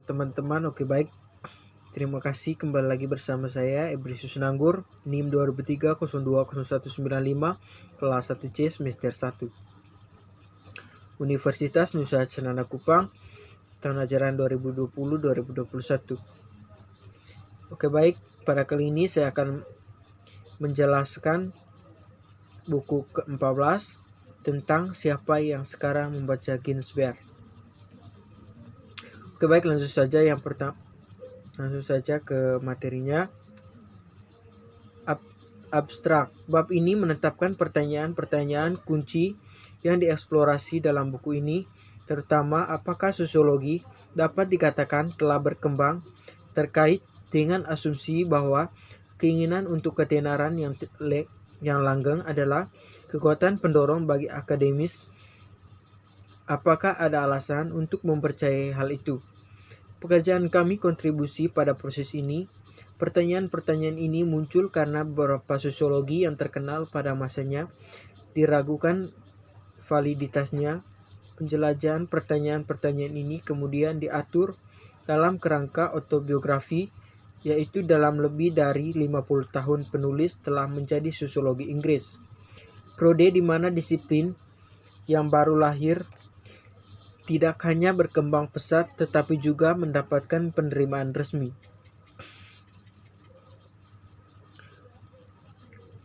teman-teman. Oke, baik. Terima kasih kembali lagi bersama saya Ebrisius Nanggur, NIM 2003-020195, kelas 1C semester 1. Universitas Nusa Cenana Kupang, tahun ajaran 2020-2021. Oke, baik. Pada kali ini saya akan menjelaskan buku ke-14 tentang siapa yang sekarang membaca Ginsberg. Oke, baik, langsung saja ke materinya. Abstrak. Bab ini menetapkan pertanyaan-pertanyaan kunci yang dieksplorasi dalam buku ini, terutama apakah sosiologi dapat dikatakan telah berkembang terkait dengan asumsi bahwa keinginan untuk ketenaran yang langgeng adalah kekuatan pendorong bagi akademis. Apakah ada alasan untuk mempercayai hal itu? Pekerjaan kami kontribusi pada proses ini. Pertanyaan-pertanyaan ini muncul karena beberapa sosiologi yang terkenal pada masanya diragukan validitasnya. Penjelajahan pertanyaan-pertanyaan ini kemudian diatur dalam kerangka autobiografi, yaitu dalam lebih dari 50 tahun penulis telah menjadi sosiologi Inggris. Prode di mana disiplin yang baru lahir tidak hanya berkembang pesat tetapi juga mendapatkan penerimaan resmi.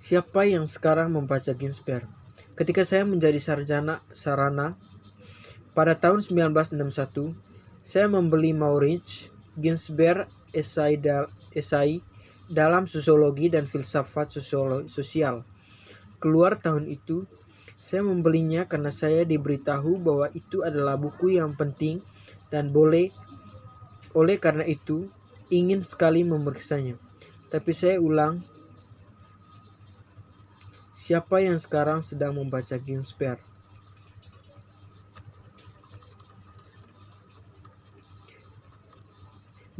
Siapa yang sekarang membaca Ginsberg? Ketika saya menjadi sarana pada tahun 1961, saya membeli Maurits Ginsberg esai dalam sosiologi dan filsafat sosial. Keluar tahun itu, saya membelinya karena saya diberitahu bahwa itu adalah buku yang penting dan oleh karena itu ingin sekali memeriksanya. Tapi saya ulang, siapa yang sekarang sedang membaca Ginsberg?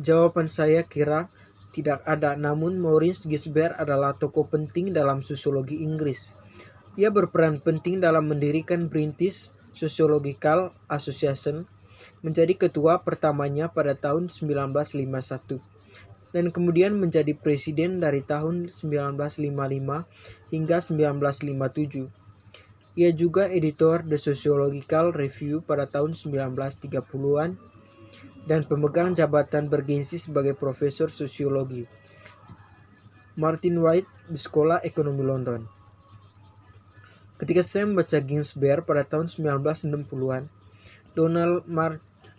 Jawaban saya kira tidak ada, namun Maurice Ginsberg adalah tokoh penting dalam sosiologi Inggris. Ia berperan penting dalam mendirikan British Sociological Association, menjadi ketua pertamanya pada tahun 1951, dan kemudian menjadi presiden dari tahun 1955 hingga 1957. Ia juga editor The Sociological Review pada tahun 1930-an dan pemegang jabatan bergengsi sebagai profesor sosiologi Martin White di Sekolah Ekonomi London. Ketika saya membaca Ginsberg pada tahun 1960-an, Donald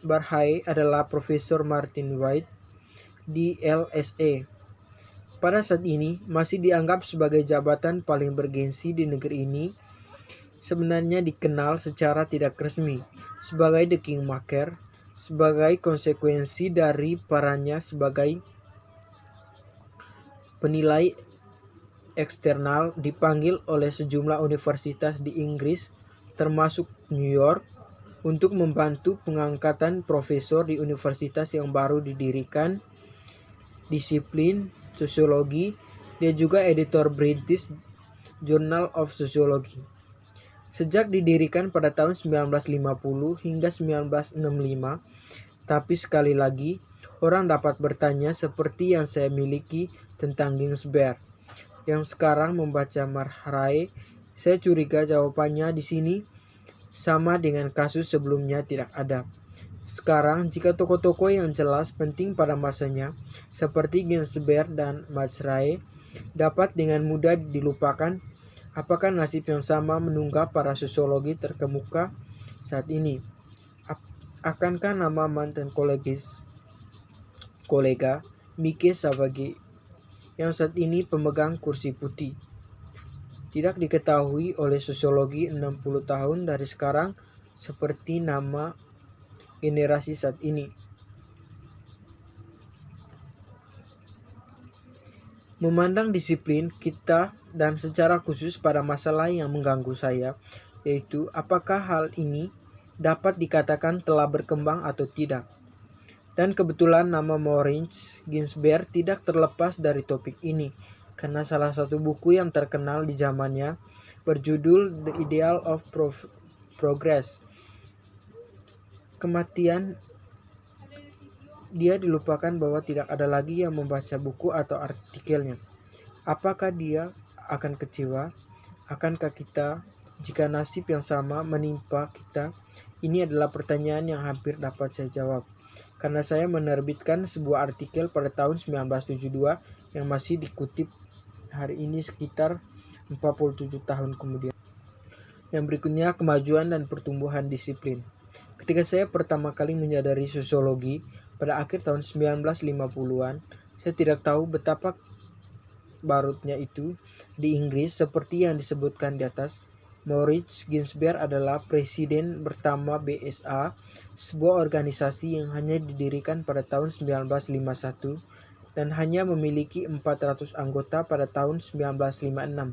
Barhay adalah Profesor Martin White di LSE. Pada saat ini masih dianggap sebagai jabatan paling bergengsi di negeri ini. Sebenarnya dikenal secara tidak resmi sebagai The Kingmaker sebagai konsekuensi dari perannya sebagai penilai eksternal dipanggil oleh sejumlah universitas di Inggris termasuk New York untuk membantu pengangkatan profesor di universitas yang baru didirikan disiplin sosiologi. Dia juga editor British Journal of Sociology. Sejak didirikan pada tahun 1950 hingga 1965, tapi sekali lagi orang dapat bertanya seperti yang saya miliki tentang Ginsberg yang sekarang membaca Marhay. Saya curiga jawabannya di sini sama dengan kasus sebelumnya tidak ada. Sekarang jika tokoh-tokoh yang jelas penting pada masanya seperti Ginsberg dan Marhay dapat dengan mudah dilupakan, apakah nasib yang sama menunggak para sosiologi terkemuka saat ini? Akankah nama mantan kolega Mike Savage yang saat ini pemegang kursi putih tidak diketahui oleh sosiologi 60 tahun dari sekarang seperti nama generasi saat ini? Memandang disiplin kita dan secara khusus pada masalah yang mengganggu saya, yaitu apakah hal ini dapat dikatakan telah berkembang atau tidak. Dan kebetulan nama Maurice Ginsberg tidak terlepas dari topik ini, karena salah satu buku yang terkenal di zamannya berjudul The Ideal of Progress. Kematian dia dilupakan bahwa tidak ada lagi yang membaca buku atau artikelnya. Apakah dia akan kecewa? Akankah kita jika nasib yang sama menimpa kita? Ini adalah pertanyaan yang hampir dapat saya jawab, karena saya menerbitkan sebuah artikel pada tahun 1972 yang masih dikutip hari ini sekitar 47 tahun kemudian. Yang berikutnya, kemajuan dan pertumbuhan disiplin. Ketika saya pertama kali menyadari sosiologi pada akhir tahun 1950-an, saya tidak tahu betapa barutnya itu di Inggris. Seperti yang disebutkan di atas, Maurice Ginsberg adalah presiden pertama BSA, sebuah organisasi yang hanya didirikan pada tahun 1951 dan hanya memiliki 400 anggota pada tahun 1956.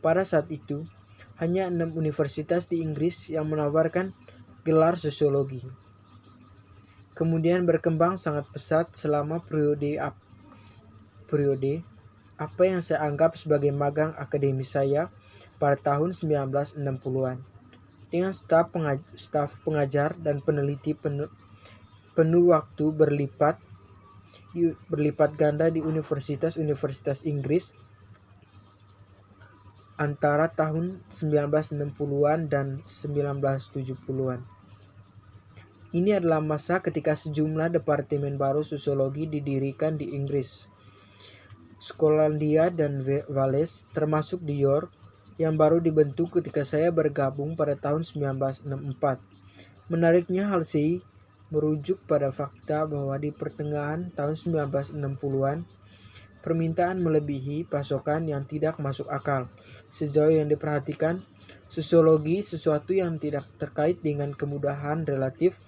Pada saat itu, hanya 6 universitas di Inggris yang menawarkan gelar sosiologi. Kemudian berkembang sangat pesat selama periode apa yang saya anggap sebagai magang akademis saya pada tahun 1960-an. Dengan staf pengajar dan peneliti penuh waktu berlipat ganda di universitas-universitas Inggris antara tahun 1960-an dan 1970-an. Ini adalah masa ketika sejumlah departemen baru sosiologi didirikan di Inggris. Skotlandia dan Wales, termasuk di York, yang baru dibentuk ketika saya bergabung pada tahun 1964. Menariknya, Halsey merujuk pada fakta bahwa di pertengahan tahun 1960-an, permintaan melebihi pasokan yang tidak masuk akal. Sejauh yang diperhatikan, sosiologi sesuatu yang tidak terkait dengan kemudahan relatif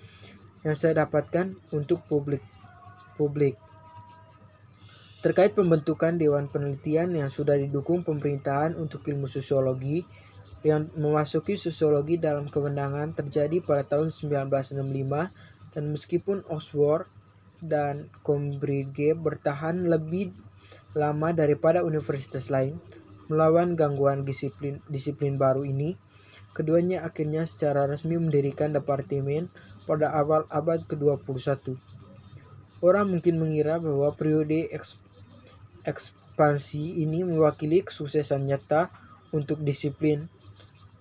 yang saya dapatkan untuk publik. Terkait pembentukan Dewan Penelitian yang sudah didukung pemerintahan untuk ilmu sosiologi, yang memasuki sosiologi dalam kewenangan terjadi pada tahun 1965, dan meskipun Oxford dan Cambridge bertahan lebih lama daripada universitas lain melawan gangguan disiplin baru ini, keduanya akhirnya secara resmi mendirikan departemen pada awal abad ke-21. Orang mungkin mengira bahwa periode ekspansi ini mewakili kesuksesan nyata untuk disiplin.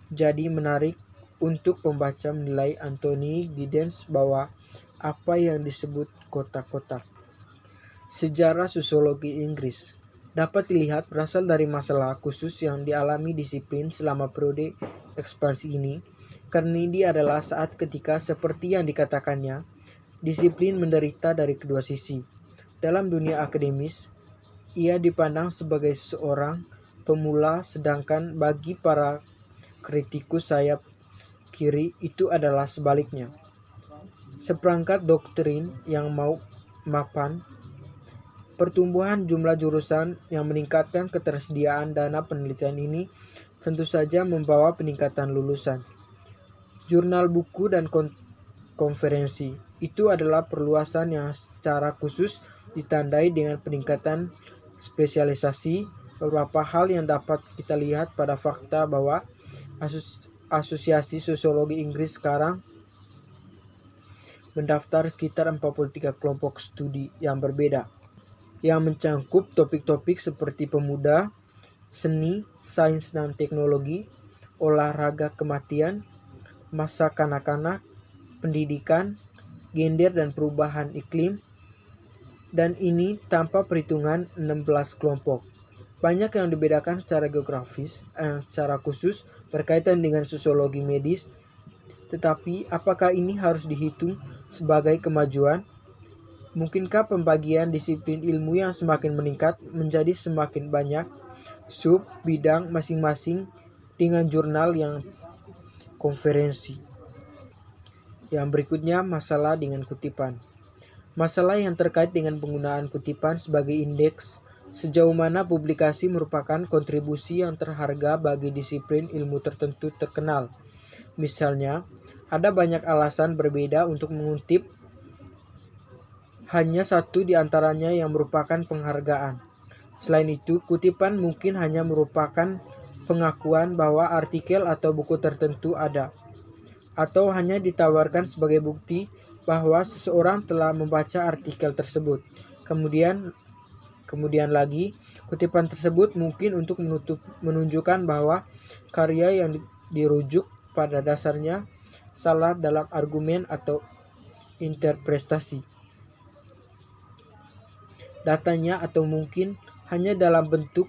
Jadi menarik untuk pembaca menilai Anthony Giddens bahwa apa yang disebut kotak-kotak sejarah sosiologi Inggris dapat dilihat berasal dari masalah khusus yang dialami disiplin selama periode ekspansi ini. Karena ini adalah saat ketika, seperti yang dikatakannya, disiplin menderita dari kedua sisi. Dalam dunia akademis, ia dipandang sebagai seorang pemula, sedangkan bagi para kritikus sayap kiri itu adalah sebaliknya. Seperangkat doktrin yang mau mapan, pertumbuhan jumlah jurusan yang meningkatkan ketersediaan dana penelitian ini tentu saja membawa peningkatan lulusan. Jurnal buku dan konferensi itu adalah perluasan yang secara khusus ditandai dengan peningkatan spesialisasi. Beberapa hal yang dapat kita lihat pada fakta bahwa Asosiasi Sosiologi Inggris sekarang mendaftar sekitar 43 kelompok studi yang berbeda, yang mencangkup topik-topik seperti pemuda, seni, sains dan teknologi, olahraga kematian, masa kanak-kanak, pendidikan, gender dan perubahan iklim, dan ini tanpa perhitungan 16 kelompok. Banyak yang dibedakan secara geografis, secara khusus berkaitan dengan sosiologi medis, tetapi apakah ini harus dihitung sebagai kemajuan? Mungkinkah pembagian disiplin ilmu yang semakin meningkat menjadi semakin banyak sub-bidang masing-masing dengan jurnal yang konferensi? Yang berikutnya, masalah dengan kutipan. Masalah yang terkait dengan penggunaan kutipan sebagai indeks, sejauh mana publikasi merupakan kontribusi yang terharga bagi disiplin ilmu tertentu terkenal. Misalnya, ada banyak alasan berbeda untuk mengutip, hanya satu di antaranya yang merupakan penghargaan. Selain itu, kutipan mungkin hanya merupakan pengakuan bahwa artikel atau buku tertentu ada, atau hanya ditawarkan sebagai bukti bahwa seseorang telah membaca artikel tersebut. Kemudian lagi, kutipan tersebut mungkin untuk menunjukkan bahwa karya yang dirujuk pada dasarnya salah dalam argumen atau interpretasi datanya, atau mungkin hanya dalam bentuk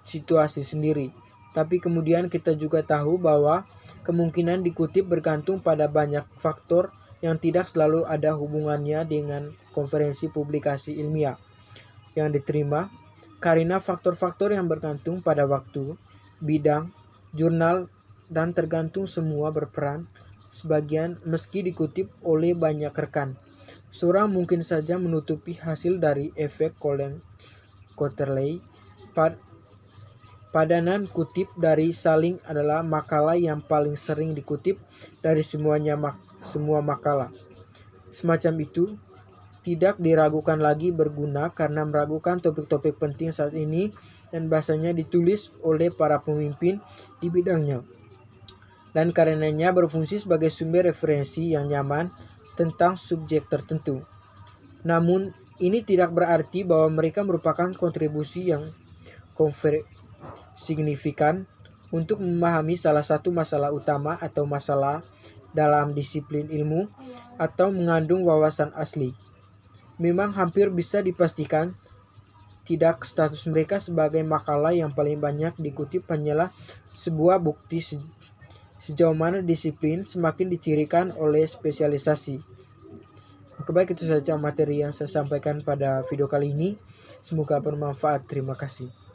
situasi sendiri. Tapi kemudian kita juga tahu bahwa kemungkinan dikutip bergantung pada banyak faktor yang tidak selalu ada hubungannya dengan konferensi publikasi ilmiah yang diterima, karena faktor-faktor yang bergantung pada waktu, bidang, jurnal, dan tergantung semua berperan sebagian meski dikutip oleh banyak rekan. Seorang mungkin saja menutupi hasil dari efek Collen-Koetterley. Padanan kutip dari Saling adalah makalah yang paling sering dikutip dari semua makalah. Semacam itu tidak diragukan lagi berguna karena meragukan topik-topik penting saat ini dan bahasanya ditulis oleh para pemimpin di bidangnya, dan karenanya berfungsi sebagai sumber referensi yang nyaman tentang subjek tertentu. Namun, ini tidak berarti bahwa mereka merupakan kontribusi yang signifikan untuk memahami salah satu masalah utama atau masalah dalam disiplin ilmu atau mengandung wawasan asli. Memang hampir bisa dipastikan tidak status mereka sebagai makalah yang paling banyak dikutip hanyalah sebuah bukti sejauh mana disiplin semakin dicirikan oleh spesialisasi. Oke, baik, itu saja materi yang saya sampaikan pada video kali ini. Semoga bermanfaat. Terima kasih.